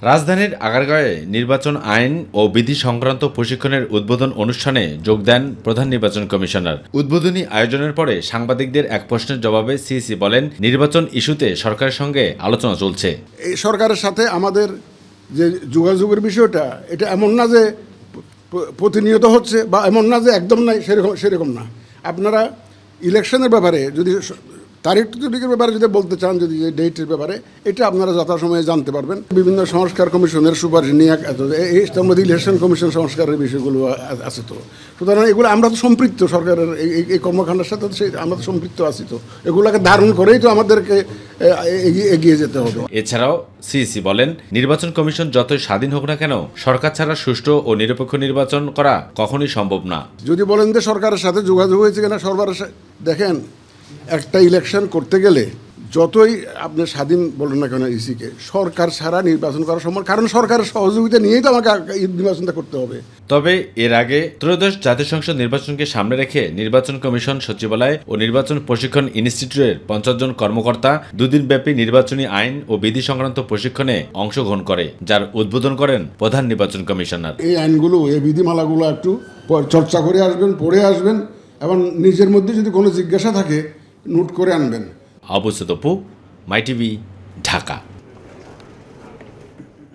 রাজধানীর আগারগাঁওয়ে নির্বাচন আইন ও বিধি সংক্রান্ত প্রশিক্ষণের উদ্বোধন অনুষ্ঠানে যোগ দেন প্রধান নির্বাচন কমিশনার। উদ্বোধনী আয়োজনের পরে সাংবাদিকদের এক প্রশ্নের জবাবে সিইসি বলেন, নির্বাচন ইস্যুতে সরকারের সঙ্গে আলোচনা চলছে। এই সরকারের সাথে আমাদের যে যোগাযোগের বিষয়টা, এটা এমন না যে প্রতিনিয়ত হচ্ছে বা এমন না যে একদম নাই, সেরকম না। আপনারা ইলেকশনের ব্যাপারে যদি তারিখের ব্যাপারে যদি বলতে চান, যদি ডেটের ব্যাপারে, এটা আপনারা যথাসময়ে জানতে পারবেন। বিভিন্ন সংস্কার কমিশনের সুপারিশ নিয়ে এই মধ্যে ইলেকশন কমিশন সংস্কারের বিষয়গুলো আছে। তো সুতরাং এগুলো আমরা তো সম্পৃক্ত, সরকারের এই কর্মকাণ্ডের সাথে আমরা তো সম্পৃক্ত আছি। তো এগুলোকে ধারণ করেই তো আমাদেরকে এগিয়ে যেতে হবে। এছাড়াও সিইসি বলেন, নির্বাচন কমিশন যতই স্বাধীন হোক না কেন, সরকার ছাড়া সুষ্ঠু ও নিরপেক্ষ নির্বাচন করা কখনোই সম্ভব না। যদি বলেন যে সরকারের সাথে যোগাযোগ হয়েছে কিনা, দেখেন, একটা ইলেকশন করতে গেলে যতই আপনি স্বাধীন বলেন না কেন ইসিকে, সরকার ছাড়া নির্বাচন করা সম্ভব, কারণ সরকারের সহযোগিতা নিয়েই তো আমাকে নির্বাচনটা করতে হবে। তবে এর আগে ত্রয়োদশ জাতীয় সংসদ নির্বাচনকে সামনে রেখে নির্বাচন কমিশন সচিবালয় ও নির্বাচন প্রশিক্ষণ ইনস্টিটিউটের 50 জন কর্মকর্তা দুদিনব্যাপী নির্বাচনী আইন ও বিধি সংক্রান্ত প্রশিক্ষণে অংশগ্রহণ করে, যার উদ্বোধন করেন প্রধান নির্বাচন কমিশনার। এই আইনগুলো, এই বিধিমালাগুলো একটু চর্চা করে আসবেন, পড়ে আসবেন, এবং নিজের মধ্যে যদি কোনো জিজ্ঞাসা থাকে নোট করে আনবেন। আবু সুতপু, মাই টিভি, ঢাকা।